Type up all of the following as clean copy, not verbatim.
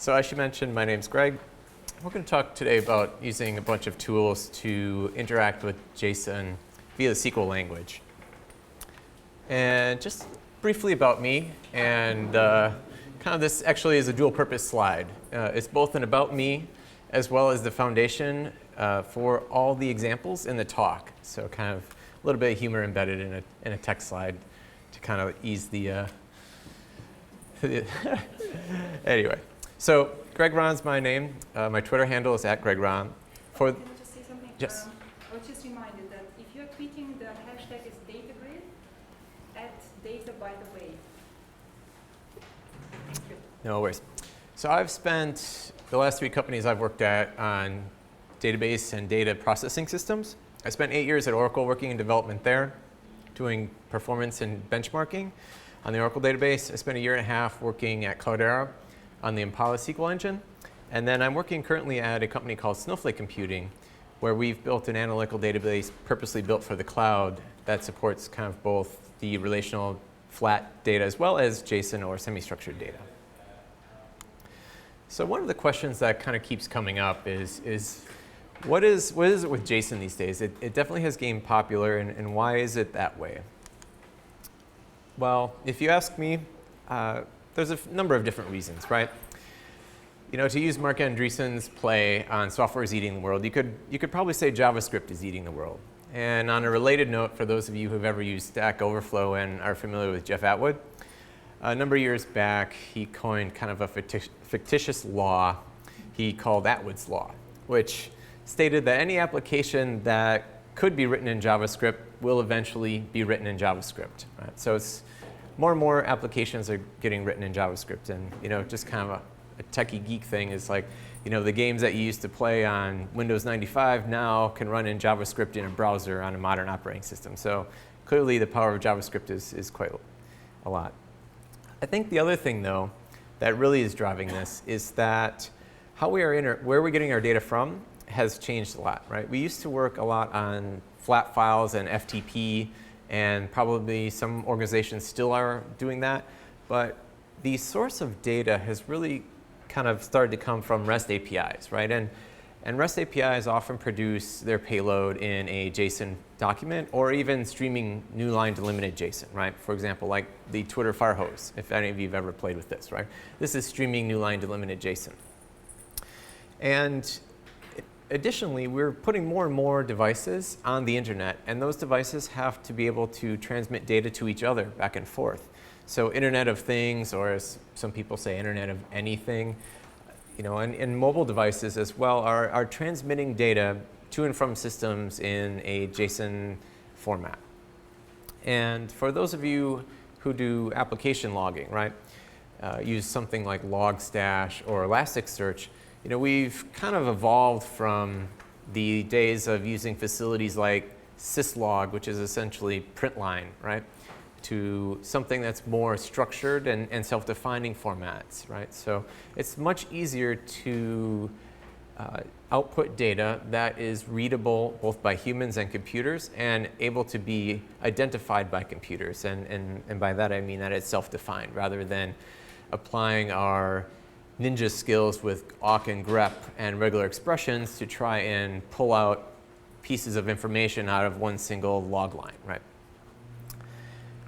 So as you mentioned, my name's Greg. We're going to talk today about using a bunch of tools to interact with JSON via the SQL language. And just briefly about me, and kind of this actually is a dual purpose slide. It's both an about me as well as the foundation for all the examples in the talk. So kind of a little bit of humor embedded in a text slide to kind of ease the anyway. So Greg Rahn's my name. My Twitter handle is @GregRahn. Can I just say something? Yes. I was just reminded that if you're tweeting, the hashtag is DataGrid, add data by the way. No worries. So I've spent the last 3 companies I've worked at on database and data processing systems. I spent 8 years at Oracle working in development there, doing performance and benchmarking on the Oracle database. I spent 1.5 years working at Cloudera on the Impala SQL engine. And then I'm working currently at a company called Snowflake Computing, where we've built an analytical database purposely built for the cloud that supports kind of both the relational flat data as well as JSON or semi-structured data. So one of the questions that kind of keeps coming up is what is it with JSON these days? It definitely has gained popular, and why is it that way? Well, if you ask me, there's a number of different reasons, right? You know, to use Mark Andreessen's play on software is eating the world, you could probably say JavaScript is eating the world. And on a related note, for those of you who've ever used Stack Overflow and are familiar with Jeff Atwood, a number of years back, he coined kind of a fictitious law he called Atwood's Law, which stated that any application that could be written in JavaScript will eventually be written in JavaScript. Right? So it's more and more applications are getting written in JavaScript, and you know, just kind of a techie geek thing is like, you know, the games that you used to play on Windows 95 now can run in JavaScript in a browser on a modern operating system. So clearly the power of JavaScript is quite a lot. I think the other thing, though, that really is driving this is that how we are where we're getting our data from has changed a lot, right? We used to work a lot on flat files and FTP, and probably some organizations still are doing that, but the source of data has really kind of started to come from REST APIs, right? And REST APIs often produce their payload in a JSON document or even streaming new line delimited JSON, right? For example, like the Twitter Firehose, if any of you have ever played with this, right? This is streaming new line delimited JSON. And additionally, we're putting more and more devices on the internet, and those devices have to be able to transmit data to each other back and forth. So Internet of Things, or as some people say, Internet of Anything, you know, and mobile devices as well are transmitting data to and from systems in a JSON format. And for those of you who do application logging, right, use something like Logstash or Elasticsearch, you know, we've kind of evolved from the days of using facilities like syslog, which is essentially printline, right, to something that's more structured and self-defining formats, right? So it's much easier to output data that is readable both by humans and computers and able to be identified by computers. And by that I mean that it's self-defined rather than applying our ninja skills with awk and grep and regular expressions to try and pull out pieces of information out of one single log line, right?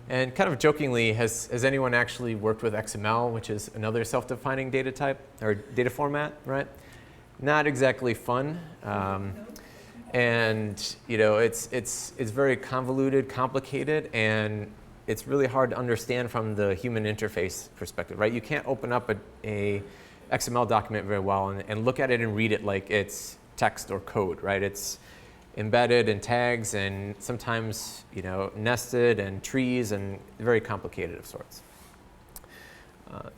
And kind of jokingly, has anyone actually worked with XML, which is another self-defining data type or data format, right? Not exactly fun. And you know, it's very convoluted, complicated, and it's really hard to understand from the human interface perspective, right? You can't open up a XML document very well and look at it and read it like it's text or code, right? It's embedded in tags and sometimes, you know, nested and trees and very complicated of sorts.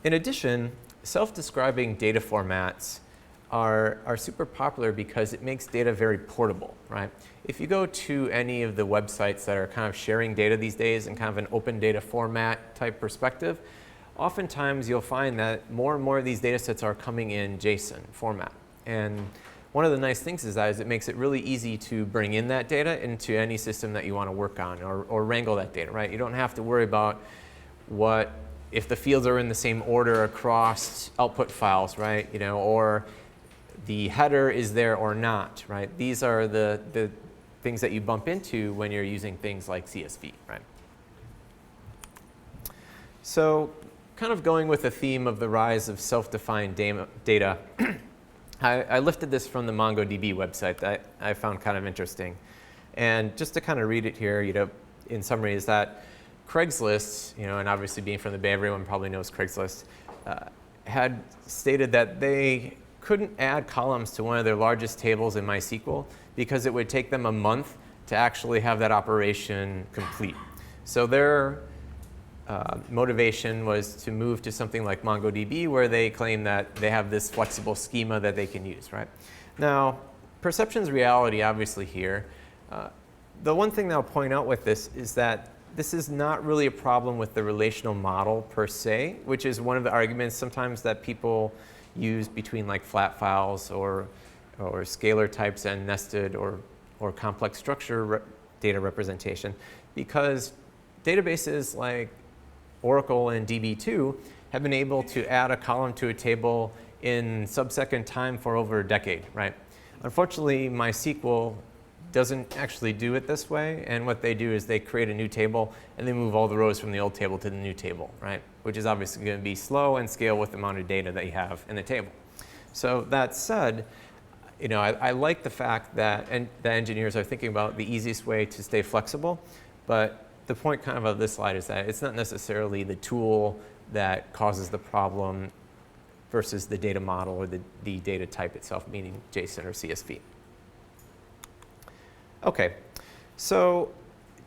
In addition, self-describing data formats are super popular because it makes data very portable, right? If you go to any of the websites that are kind of sharing data these days in kind of an open data format type perspective, oftentimes you'll find that more and more of these data sets are coming in JSON format. And one of the nice things is it makes it really easy to bring in that data into any system that you want to work on or wrangle that data, right? You don't have to worry about what if the fields are in the same order across output files, right? Or the header is there or not, right? These are the things that you bump into when you're using things like CSV, right? So kind of going with the theme of the rise of self-defined data, I lifted this from the MongoDB website that I found kind of interesting. And just to kind of read it here, in summary, is that Craigslist, and obviously being from the Bay, everyone probably knows Craigslist, had stated that they couldn't add columns to one of their largest tables in MySQL because it would take them a month to actually have that operation complete. So their motivation was to move to something like MongoDB, where they claim that they have this flexible schema that they can use, right? Now, perception's reality, obviously, here. The one thing that I'll point out with this is that this is not really a problem with the relational model per se, which is one of the arguments sometimes that people use between like flat files or scalar types and nested or complex structure data representation, because databases like Oracle and DB2 have been able to add a column to a table in sub-second time for over a decade, right? Unfortunately, MySQL doesn't actually do it this way, and what they do is they create a new table and they move all the rows from the old table to the new table, right? Which is obviously going to be slow and scale with the amount of data that you have in the table. So that said, I like the fact that the engineers are thinking about the easiest way to stay flexible, but the point kind of this slide is that it's not necessarily the tool that causes the problem versus the data model or the data type itself, meaning JSON or CSV. Okay, so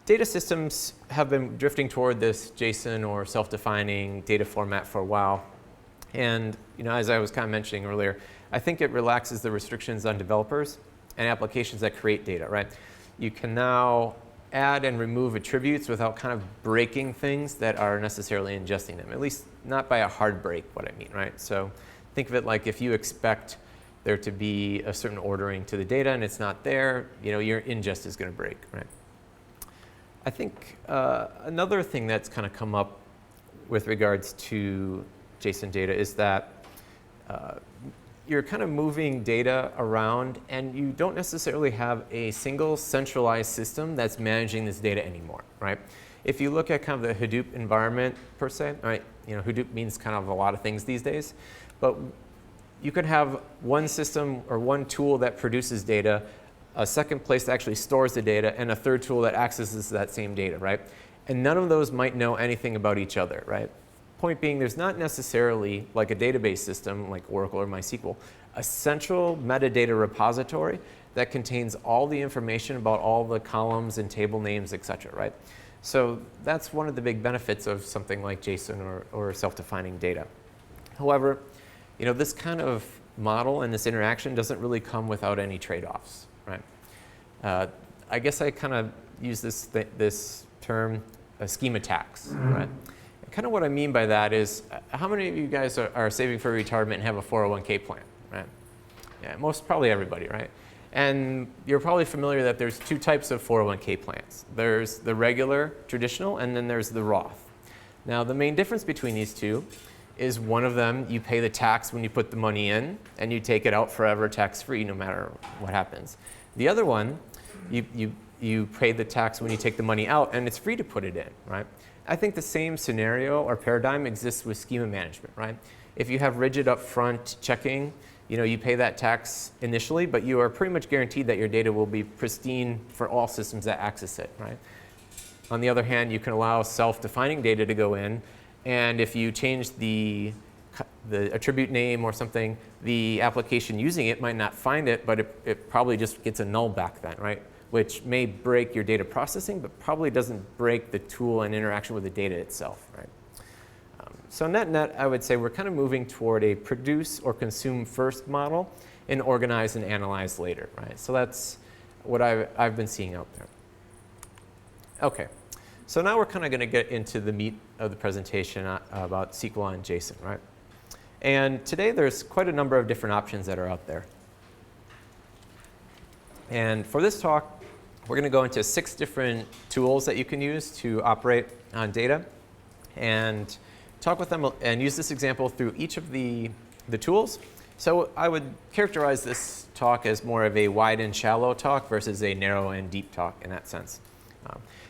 data systems have been drifting toward this JSON or self-defining data format for a while. And as I was kind of mentioning earlier, I think it relaxes the restrictions on developers and applications that create data, right? You can now add and remove attributes without kind of breaking things that are necessarily ingesting them, at least not by a hard break, what I mean, right? So think of it like if you expect there to be a certain ordering to the data and it's not there, your ingest is going to break, right? I think another thing that's kind of come up with regards to JSON data is that you're kind of moving data around and you don't necessarily have a single centralized system that's managing this data anymore, right? If you look at kind of the Hadoop environment per se, right? Hadoop means kind of a lot of things these days, but you could have one system or one tool that produces data, a second place that actually stores the data, and a third tool that accesses that same data, right? And none of those might know anything about each other, right? Point being, there's not necessarily, like a database system like Oracle or MySQL, a central metadata repository that contains all the information about all the columns and table names, et cetera, right? So that's one of the big benefits of something like JSON or self-defining data. However, this kind of model and this interaction doesn't really come without any trade-offs, right? I guess I kind of use this term, schema tax, right? And kind of what I mean by that is, how many of you guys are saving for retirement and have a 401k plan, right? Yeah, probably everybody, right? And you're probably familiar that there's two types of 401k plans. There's the regular, traditional, and then there's the Roth. Now, the main difference between these two is one of them, you pay the tax when you put the money in, and you take it out forever tax-free no matter what happens. The other one, you pay the tax when you take the money out, and it's free to put it in, right? I think the same scenario or paradigm exists with schema management, right? If you have rigid upfront checking, you pay that tax initially, but you are pretty much guaranteed that your data will be pristine for all systems that access it, right? On the other hand, you can allow self-defining data to go in, and if you change the attribute name or something, the application using it might not find it, but it probably just gets a null back then, right? Which may break your data processing, but probably doesn't break the tool and interaction with the data itself, right? So net, I would say we're kind of moving toward a produce or consume first model and organize and analyze later, right? So that's what I've been seeing out there. Okay, so now we're kind of going to get into the meat of the presentation about SQL and JSON, right? And today there's quite a number of different options that are out there. And for this talk, we're going to go into 6 different tools that you can use to operate on data. And talk with them and use this example through each of the tools. So I would characterize this talk as more of a wide and shallow talk versus a narrow and deep talk in that sense.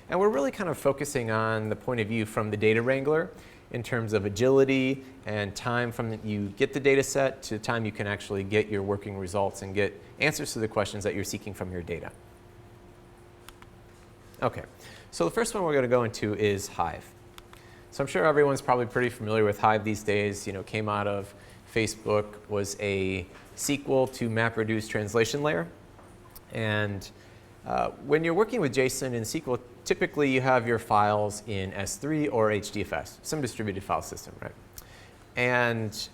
And we're really kind of focusing on the point of view from the data wrangler in terms of agility and time from you get the data set to the time you can actually get your working results and get answers to the questions that you're seeking from your data. Okay, so the first one we're going to go into is Hive. So I'm sure everyone's probably pretty familiar with Hive these days. You know, came out of Facebook, was a sequel to MapReduce translation layer. And when you're working with JSON in SQL, typically you have your files in S3 or HDFS, some distributed file system, right? And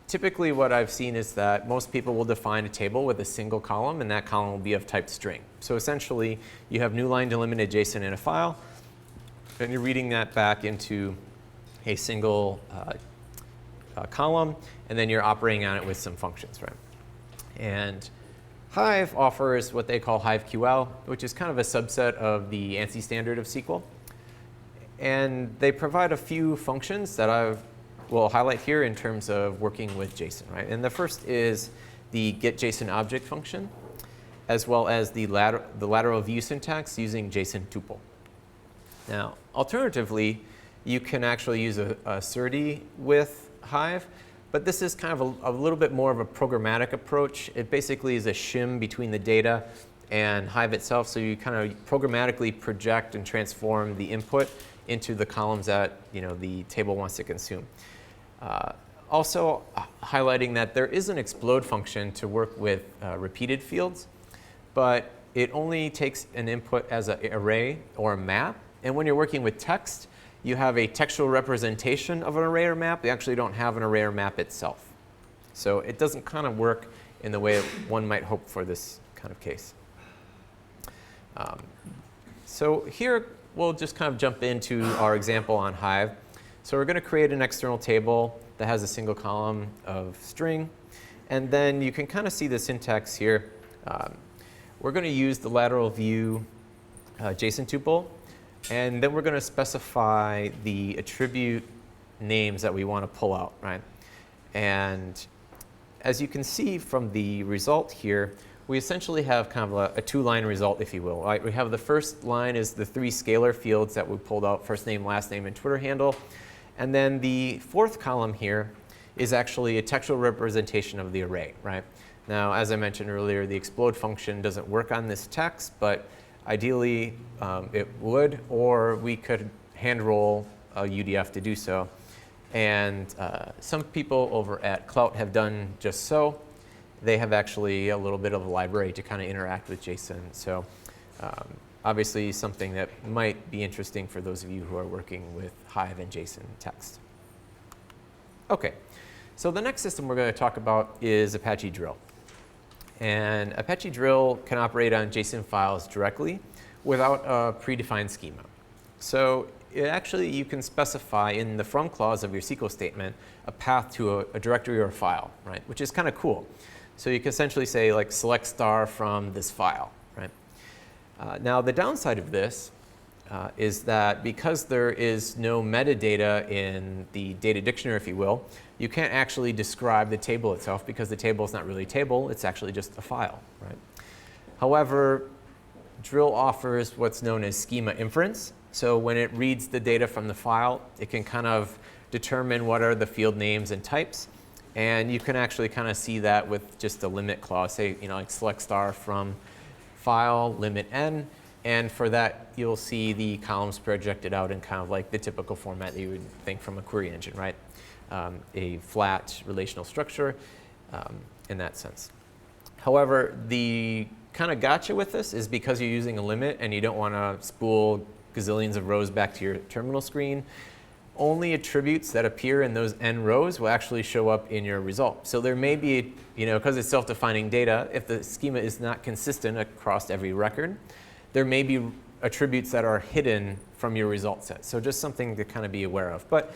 typically what I've seen is that most people will define a table with a single column, and that column will be of type string. So essentially, you have new line delimited JSON in a file, and you're reading that back into a single column, and then you're operating on it with some functions, right? And Hive offers what they call HiveQL, which is kind of a subset of the ANSI standard of SQL. And they provide a few functions that I will highlight here in terms of working with JSON, right? And the first is the getJSONObject function, as well as the lateral view syntax using JSON tuple. Now, alternatively, you can actually use a SERDI with Hive, but this is kind of a little bit more of a programmatic approach. It basically is a shim between the data and Hive itself, so you kind of programmatically project and transform the input into the columns that the table wants to consume. Also highlighting that there is an explode function to work with repeated fields, but it only takes an input as an array or a map. And when you're working with text, you have a textual representation of an array or map. You actually don't have an array or map itself. So it doesn't kind of work in the way one might hope for this kind of case. So here we'll just kind of jump into our example on Hive. So we're going to create an external table that has a single column of string. And then you can kind of see the syntax here. We're going to use the lateral view JSON tuple. And then we're going to specify the attribute names that we want to pull out, right? And as you can see from the result here, we essentially have kind of a two-line result, if you will. Right? We have the first line is the 3 scalar fields that we pulled out, first name, last name, and Twitter handle. And then the fourth column here is actually a textual representation of the array, right? Now, as I mentioned earlier, the explode function doesn't work on this text, but ideally, it would, or we could hand roll a UDF to do so. And some people over at Clout have done just so. They have actually a little bit of a library to kind of interact with JSON. So obviously something that might be interesting for those of you who are working with Hive and JSON text. OK, so the next system we're going to talk about is Apache Drill. And Apache Drill can operate on JSON files directly without a predefined schema. So you can specify in the from clause of your SQL statement a path to a directory or a file, right? Which is kind of cool. So you can essentially say, like, select star from this file, right? Now, the downside of this is that because there is no metadata in the data dictionary, if you will, you can't actually describe the table itself because the table is not really a table. It's actually just a file, right? However, Drill offers what's known as schema inference. So when it reads the data from the file, it can kind of determine what are the field names and types. And you can actually kind of see that with just a limit clause. Say, like select star from file, limit n. And for that, you'll see the columns projected out in kind of like the typical format that you would think from a query engine, right? A flat relational structure in that sense. However, the kind of gotcha with this is because you're using a limit and you don't want to spool gazillions of rows back to your terminal screen, only attributes that appear in those n rows will actually show up in your result. So there may be, because it's self-defining data, if the schema is not consistent across every record, there may be attributes that are hidden from your result set. So just something to kind of be aware of. But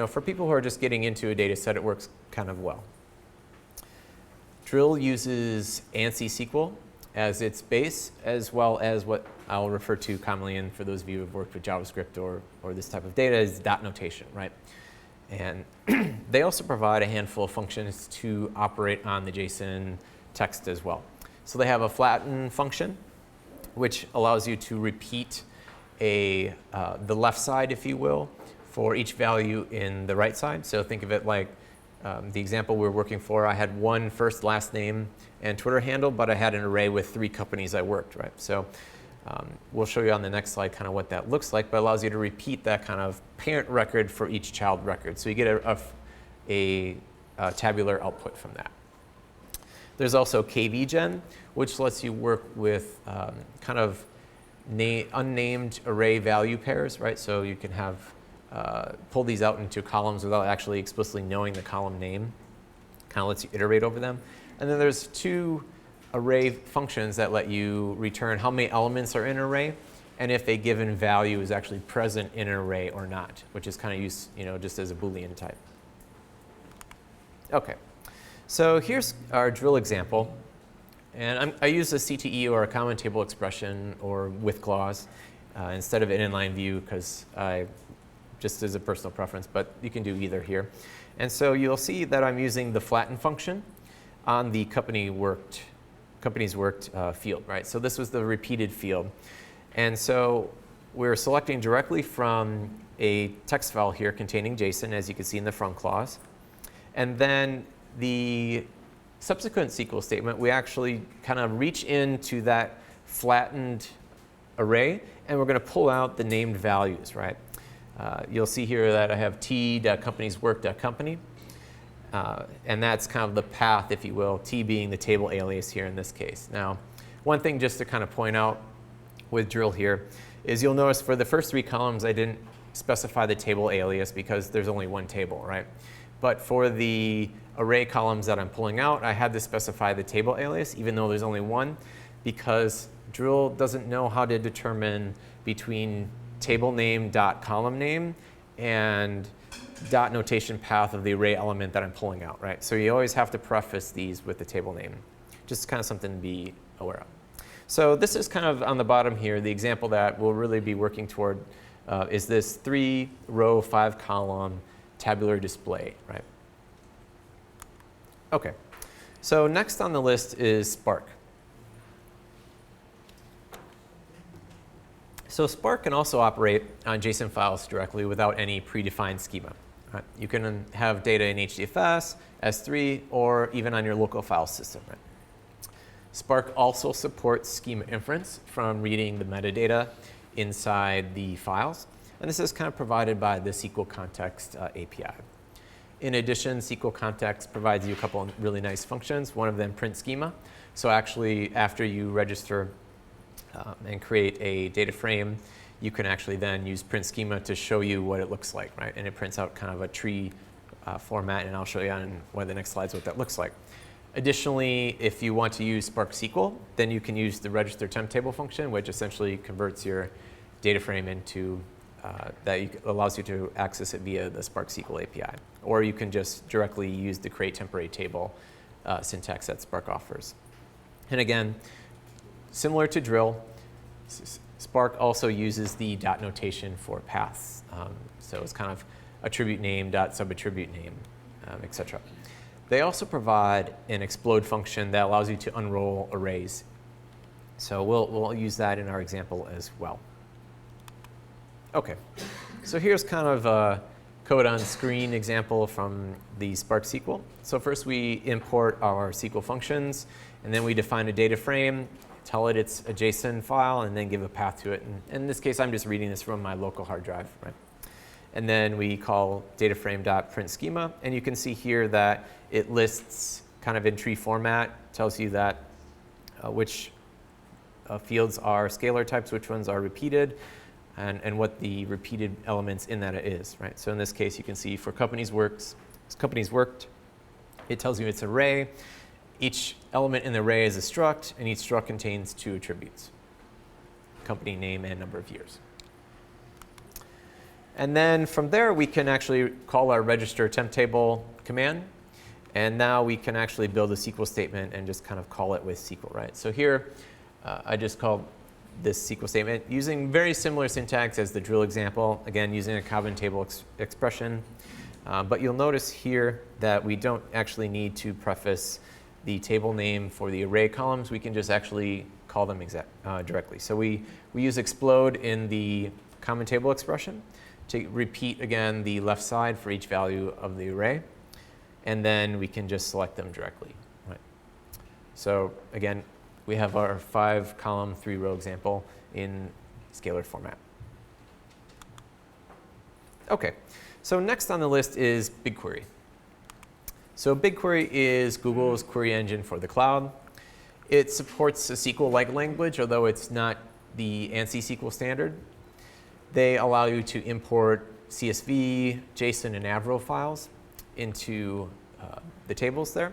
for people who are just getting into a data set, it works kind of well. Drill uses ANSI SQL as its base, as well as what I'll refer to commonly, and for those of you who have worked with JavaScript or this type of data, is dot notation, right? And they also provide a handful of functions to operate on the JSON text as well. So they have a flatten function, which allows you to repeat the left side, if you will, for each value in the right side. So think of it like the example we were working for. I had one first, last name, and Twitter handle, but I had an array with 3 companies I worked, right? So we'll show you on the next slide kind of what that looks like, but allows you to repeat that kind of parent record for each child record. So you get a tabular output from that. There's also kvgen, which lets you work with kind of unnamed array value pairs, right? So you can have pull these out into columns without actually explicitly knowing the column name. Kind of lets you iterate over them. And then there's 2 array functions that let you return how many elements are in an array and if a given value is actually present in an array or not, which is kind of used, just as a Boolean type. Okay, so here's our drill example. And I use a CTE or a common table expression or with clause instead of an inline view because just as a personal preference, but you can do either here. And so you'll see that I'm using the flatten function on the companies worked field, right? So this was the repeated field. And so we're selecting directly from a text file here containing JSON, as you can see in the from clause. And then the subsequent SQL statement, we actually kind of reach into that flattened array, and we're going to pull out the named values, right? You'll see here that I have t.companieswork.company. And that's kind of the path, if you will, t being the table alias here in this case. Now, one thing just to kind of point out with drill here is you'll notice for the first 3 columns, I didn't specify the table alias because there's only one table, right? But for the array columns that I'm pulling out, I had to specify the table alias, even though there's only one, because drill doesn't know how to determine between table name dot column name and dot notation path of the array element that I'm pulling out, right? So you always have to preface these with the table name. Just kind of something to be aware of. So this is kind of on the bottom here, the example that we'll really be working toward is this 3-row, 5-column tabular display, right? Okay, so next on the list is Spark. So Spark can also operate on JSON files directly without any predefined schema. Right? You can have data in HDFS, S3, or even on your local file system. Right? Spark also supports schema inference from reading the metadata inside the files. And this is kind of provided by the SQL Context API. In addition, SQL Context provides you a couple of really nice functions, one of them print schema. So actually, after you register and create a data frame, you can actually then use print schema to show you what it looks like, right? And it prints out kind of a tree format, and I'll show you on one of the next slides what that looks like. Additionally, if you want to use Spark SQL, then you can use the register temp table function, which essentially converts your data frame into allows you to access it via the Spark SQL API. Or you can just directly use the create temporary table syntax that Spark offers. And again, similar to drill, Spark also uses the dot notation for paths. So it's kind of attribute name, dot subattribute name, etc. They also provide an explode function that allows you to unroll arrays. So we'll use that in our example as well. Okay, so here's kind of a code on screen example from the Spark SQL. So first we import our SQL functions, and then we define a data frame, tell it it's a JSON file, and then give a path to it. And in this case, I'm just reading this from my local hard drive, right? And then we call dataframe.printSchema, and you can see here that it lists kind of in tree format, tells you that which fields are scalar types, which ones are repeated, and what the repeated elements in that is, right? So in this case, you can see for companies worked, it tells you it's an array. Each element in the array is a struct, and each struct contains 2 attributes, company name and number of years. And then from there, we can actually call our register temp table command. And now we can actually build a SQL statement and just kind of call it with SQL, right? So here, I just called this SQL statement using very similar syntax as the drill example. Again, using a common table expression. But you'll notice here that we don't actually need to preface the table name for the array columns. We can just actually call them directly. So we use explode in the common table expression to repeat again the left side for each value of the array. And then we can just select them directly. Right. So again, we have our 5-column, 3-row example in scalar format. OK, so next on the list is BigQuery. So BigQuery is Google's query engine for the cloud. It supports a SQL-like language, although it's not the ANSI SQL standard. They allow you to import CSV, JSON, and devreal files into the tables there.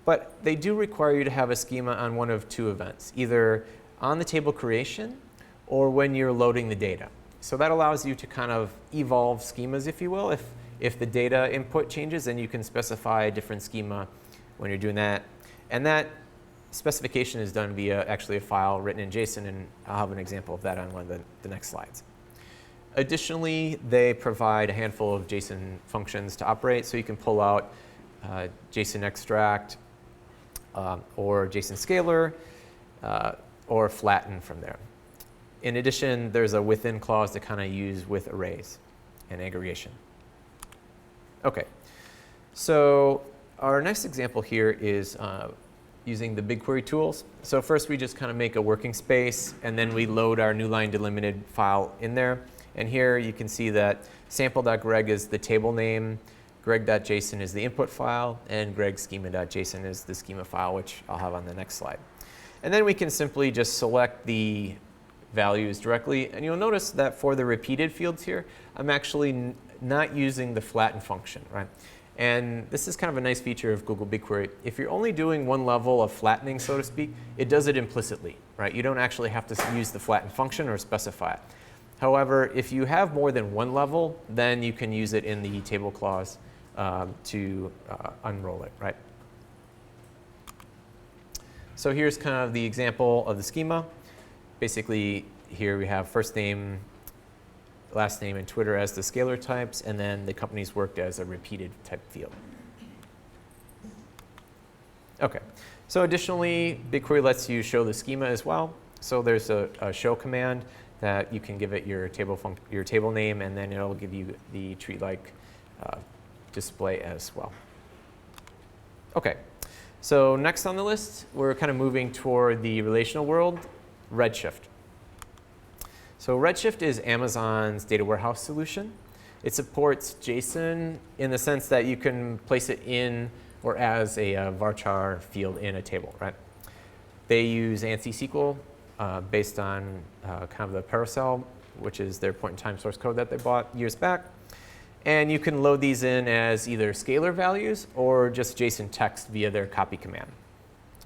But they do require you to have a schema on one of 2 events, either on the table creation or when you're loading the data. So that allows you to kind of evolve schemas, if you will. If the data input changes, then you can specify a different schema when you're doing that. And that specification is done via actually a file written in JSON, and I'll have an example of that on one of the next slides. Additionally, they provide a handful of JSON functions to operate, so you can pull out JSON extract or JSON scalar or flatten from there. In addition, there's a within clause to kind of use with arrays and aggregation. OK, so our next example here is using the BigQuery tools. So first, we just kind of make a working space, and then we load our new line delimited file in there. And here you can see that sample.greg is the table name, greg.json is the input file, and gregschema.json is the schema file, which I'll have on the next slide. And then we can simply just select the values directly. And you'll notice that for the repeated fields here, I'm actually not using the flatten function, right? And this is kind of a nice feature of Google BigQuery. If you're only doing one level of flattening, so to speak, it does it implicitly, right? You don't actually have to use the flatten function or specify it. However, if you have more than one level, then you can use it in the table clause to unroll it, right? So here's kind of the example of the schema. Basically, here we have first name, last name, and Twitter as the scalar types, and then the company's worked as a repeated type field. OK, so additionally, BigQuery lets you show the schema as well. So there's a show command that you can give it your table name, and then it'll give you the tree-like display as well. OK, so next on the list, we're kind of moving toward the relational world, Redshift. So Redshift is Amazon's data warehouse solution. It supports JSON in the sense that you can place it in or as a varchar field in a table, right? They use ANSI SQL based on kind of the Paracel, which is their point-in-time source code that they bought years back. And you can load these in as either scalar values or just JSON text via their copy command.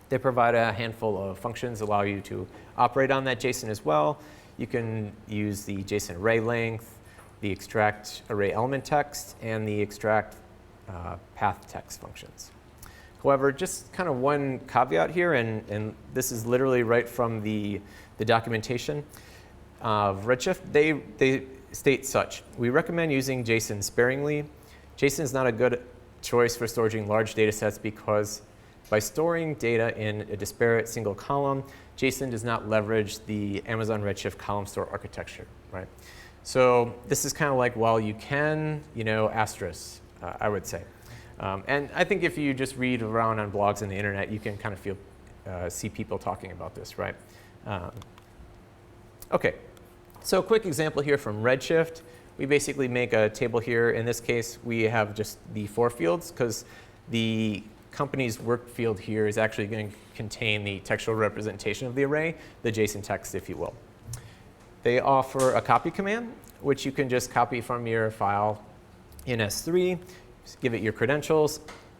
They provide a handful of functions that allow you to operate on that JSON as well. You can use the JSON array length, the extract array element text, and the extract path text functions. However, just kind of one caveat here, and this is literally right from the documentation of Redshift. They state such: we recommend using JSON sparingly. JSON is not a good choice for storing large data sets because by storing data in a disparate single column, JSON does not leverage the Amazon Redshift column store architecture, right? So this is kind of like, well, you can, asterisk, I would say. And I think if you just read around on blogs on the internet, you can kind of see people talking about this, right? OK, so a quick example here from Redshift. We basically make a table here. In this case, we have just the 4 fields, because the company's work field here is actually going to contain the textual representation of the array, the JSON text, if you will. They offer a copy command, which you can just copy from your file in S3, give it your credentials,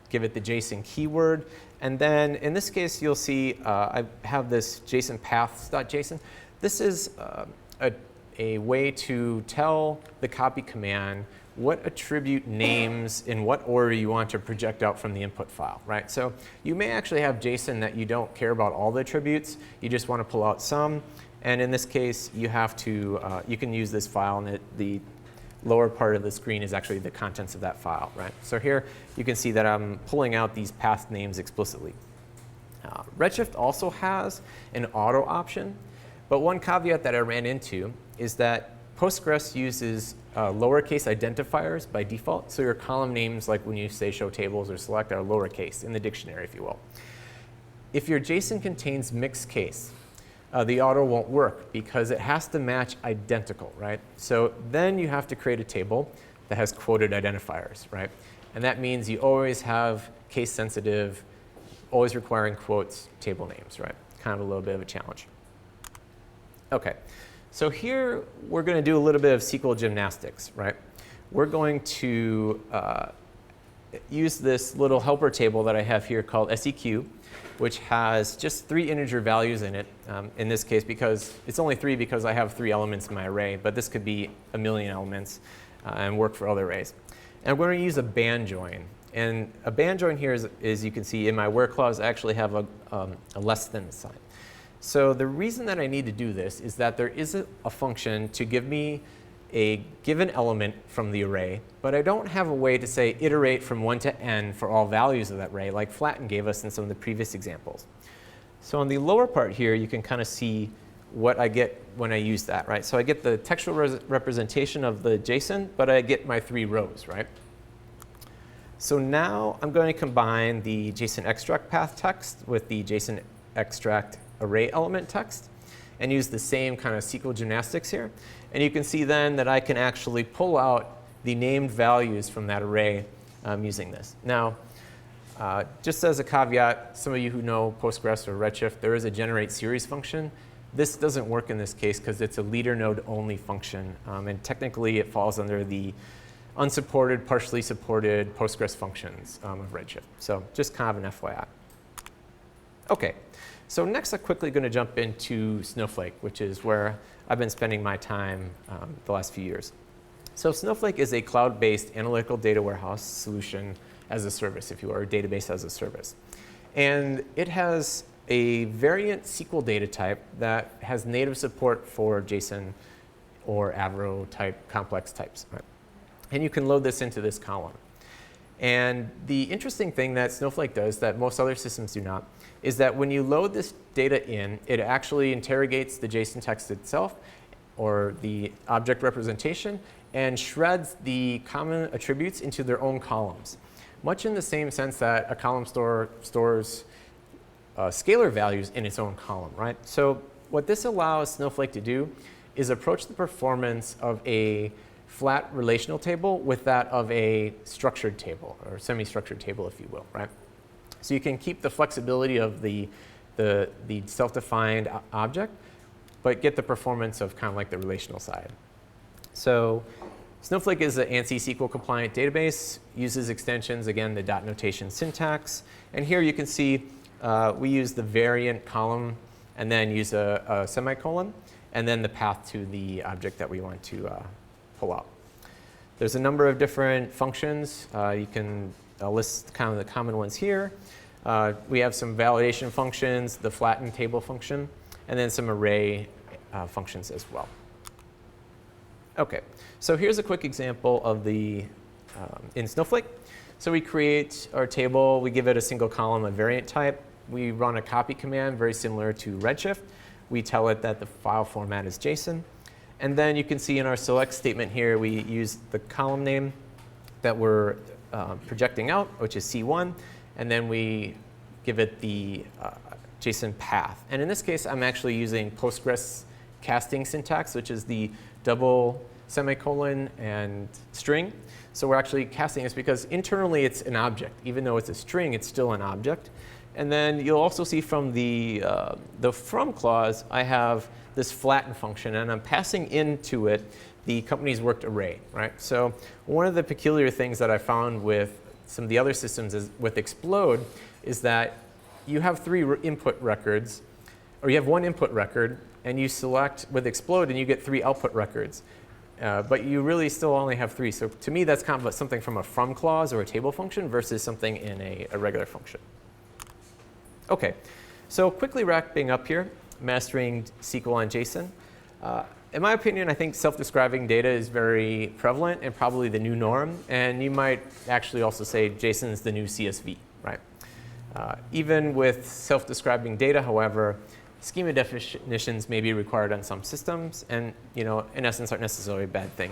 give it the JSON keyword, and then in this case, you'll see I have this JSON paths.json. This is a way to tell the copy command what attribute names in what order you want to project out from the input file, right? So you may actually have JSON that you don't care about all the attributes. You just want to pull out some. And in this case, you have to, you can use this file, and the lower part of the screen is actually the contents of that file, right? So here you can see that I'm pulling out these path names explicitly. Redshift also has an auto option, but one caveat that I ran into is that Postgres uses lowercase identifiers by default, so your column names, like when you say show tables or select, are lowercase in the dictionary, if you will. If your JSON contains mixed case, the auto won't work because it has to match identical, right? So then you have to create a table that has quoted identifiers, right? And that means you always have case sensitive, always requiring quotes table names, right? Kind of a little bit of a challenge. Okay, so here we're going to do a little bit of SQL gymnastics, right? We're going to use this little helper table that I have here called SEQ, which has just 3 integer values in it. In this case, because it's only 3 because I have 3 elements in my array, but this could be a million elements and work for other arrays. And we're going to use a band join. And a band join here is you can see in my where clause, I actually have a less than sign. So the reason that I need to do this is that there is a function to give me a given element from the array, but I don't have a way to say iterate from 1 to n for all values of that array, like Flatten gave us in some of the previous examples. So on the lower part here, you can kind of see what I get when I use that, right? So I get the textual representation of the JSON, but I get my 3 rows, right? So now I'm going to combine the JSON extract path text with the JSON extract array element text and use the same kind of SQL gymnastics here. And you can see then that I can actually pull out the named values from that array using this. Now, just as a caveat, some of you who know Postgres or Redshift, there is a generate series function. This doesn't work in this case because it's a leader node only function. And technically, it falls under the unsupported, partially supported Postgres functions of Redshift. So just kind of an FYI. OK, so next I'm quickly going to jump into Snowflake, which is where I've been spending my time the last few years. So Snowflake is a cloud-based analytical data warehouse solution as a service, if you will, or database as a service. And it has a variant SQL data type that has native support for JSON or Avro type complex types. Right? And you can load this into this column. And the interesting thing that Snowflake does that most other systems do not is that when you load this data in, it actually interrogates the JSON text itself or the object representation and shreds the common attributes into their own columns, much in the same sense that a column stores scalar values in its own column, right? So what this allows Snowflake to do is approach the performance of a flat relational table with that of a structured table or semi-structured table, if you will, right? So you can keep the flexibility of the self-defined object, but get the performance of kind of like the relational side. So Snowflake is an ANSI SQL compliant database, uses extensions, again, the dot notation syntax. And here you can see we use the variant column and then use a semicolon, and then the path to the object that we want to pull out. There's a number of different functions. You can list kind of the common ones here. We have some validation functions, the flatten table function, and then some array functions as well. OK, so here's a quick example of the in Snowflake. So we create our table. We give it a single column, a variant type. We run a copy command very similar to Redshift. We tell it that the file format is JSON. And then you can see in our select statement here, we use the column name that we're projecting out, which is C1. And then we give it the JSON path. And in this case, I'm actually using Postgres casting syntax, which is the double semicolon and string. So we're actually casting this because internally it's an object. Even though it's a string, it's still an object. And then you'll also see from the from clause, I have this flatten function, and I'm passing into it the company's worked array, right? So one of the peculiar things that I found with some of the other systems with Explode is that you have 3 input records, or you have 1 input record, and you select with Explode, and you get 3 output records. But you really still only have 3. So to me, that's kind of something from a from clause or a table function versus something in a regular function. OK, so quickly wrapping up here, mastering SQL on JSON. In my opinion, I think self-describing data is very prevalent and probably the new norm. And you might actually also say JSON is the new CSV, right? Even with self-describing data, however, schema definitions may be required on some systems and, in essence, aren't necessarily a bad thing.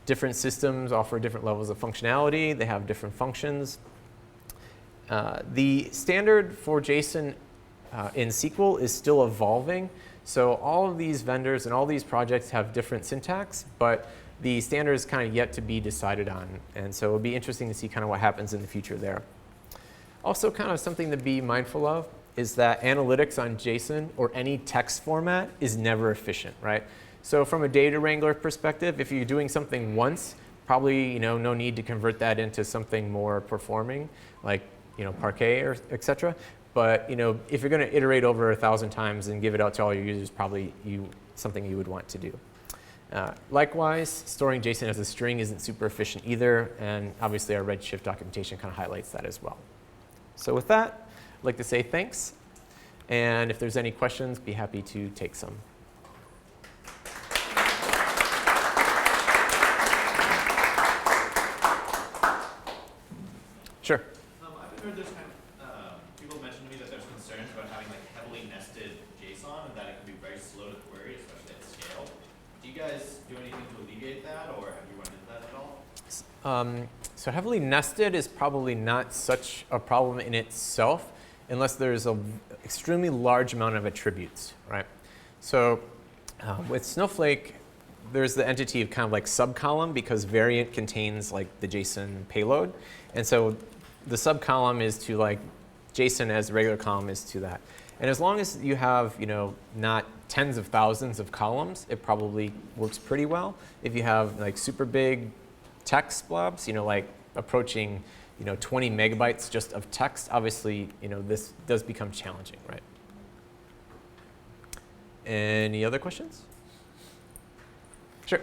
Different systems offer different levels of functionality. They have different functions. The standard for JSON in SQL is still evolving. So all of these vendors and all these projects have different syntax, but the standard is kind of yet to be decided on. And so it'll be interesting to see kind of what happens in the future there. Also, kind of something to be mindful of is that analytics on JSON or any text format is never efficient, right? So from a data wrangler perspective, if you're doing something once, probably no need to convert that into something more performing, like Parquet or et cetera. But if you're going to iterate over 1,000 times and give it out to all your users, probably something you would want to do. Likewise, storing JSON as a string isn't super efficient either, and obviously our Redshift documentation kind of highlights that as well. So with that, I'd like to say thanks, and if there's any questions, be happy to take some. Sure. I've heard there's people mention to me that there's concerns about having heavily nested JSON and that it can be very slow to query, especially at scale. Do you guys do anything to alleviate that, or have you run into that at all? So heavily nested is probably not such a problem in itself, unless there's an extremely large amount of attributes, right? So with Snowflake, there's the entity of kind of subcolumn because variant contains the JSON payload. And so the subcolumn is to JSON as the regular column is to that. And as long as you have, not tens of thousands of columns, it probably works pretty well. If you have super big text blobs, approaching 20 megabytes just of text, obviously, this does become challenging, right? Any other questions? Sure.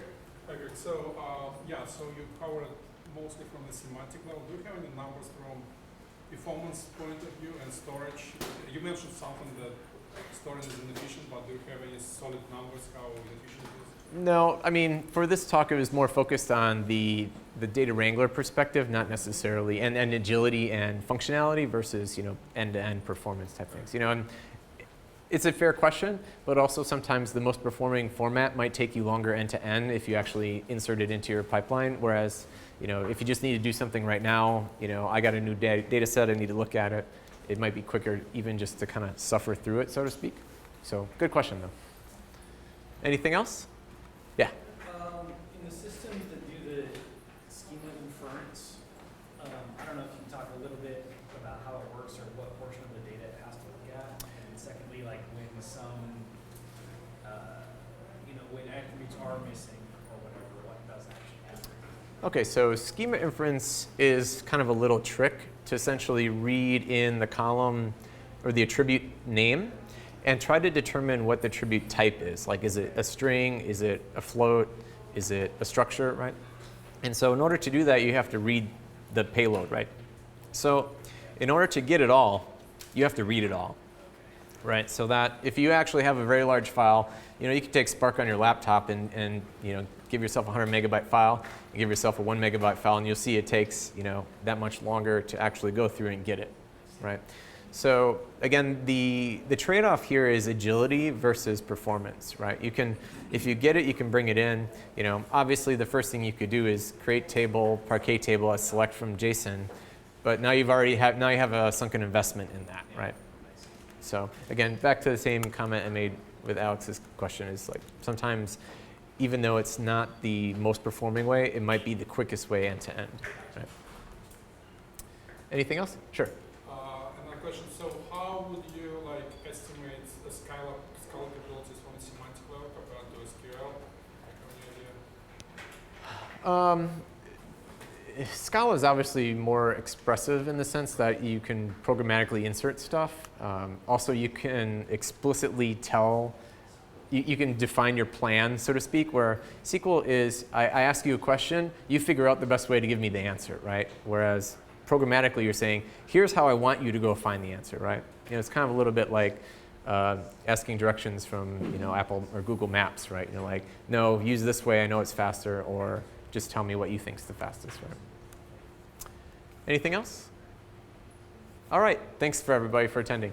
Okay, so so you covered mostly from the semantic level. Do you have any numbers from performance point of view and storage? You mentioned something that storage is inefficient, but do you have any solid numbers how inefficient it is? No, I mean, for this talk, it was more focused on the data wrangler perspective, not necessarily, and agility and functionality versus, end-to-end performance type things. And it's a fair question, but also sometimes the most performing format might take you longer end-to-end if you actually insert it into your pipeline, whereas, if you just need to do something right now, I got a new data set, I need to look at it, it might be quicker even just to kind of suffer through it, so to speak. So good question, though. Anything else? Yeah. In the systems that do the schema inference, I don't know if you can talk a little bit about how it works or what portion of the data it has to look at. And secondly, when some, when attributes are missing or whatever, what does actually happen? Okay, so schema inference is kind of a little trick to essentially read in the column or the attribute name and try to determine what the attribute type is. Is it a string? Is it a float? Is it a structure, right? And so in order to do that, you have to read the payload, right? So in order to get it all, you have to read it all, right? So that if you actually have a very large file, you can take Spark on your laptop and give yourself a 100 megabyte file, and give yourself a 1 megabyte file, and you'll see it takes, that much longer to actually go through and get it, right? So again, the trade-off here is agility versus performance, right? If you get it, you can bring it in. Obviously the first thing you could do is create table, Parquet table as select from JSON, but now you have a sunken investment in that, right? So again, back to the same comment I made with Alex's question is sometimes, even though it's not the most performing way, it might be the quickest way end to end, right? Anything else? Sure. Question. So how would you estimate the scala capabilities from a semantic level compared to SQL? Have any idea? Scala is obviously more expressive in the sense that you can programmatically insert stuff. Also, you can explicitly you can define your plan, so to speak, where SQL is, I ask you a question, you figure out the best way to give me the answer, right? Whereas programmatically, you're saying, here's how I want you to go find the answer, right? It's kind of a little bit like asking directions from, you know, Apple or Google Maps, right? You know, like, no, use this way, I know it's faster, or just tell me what you think's the fastest, right? Anything else? All right, thanks for everybody for attending.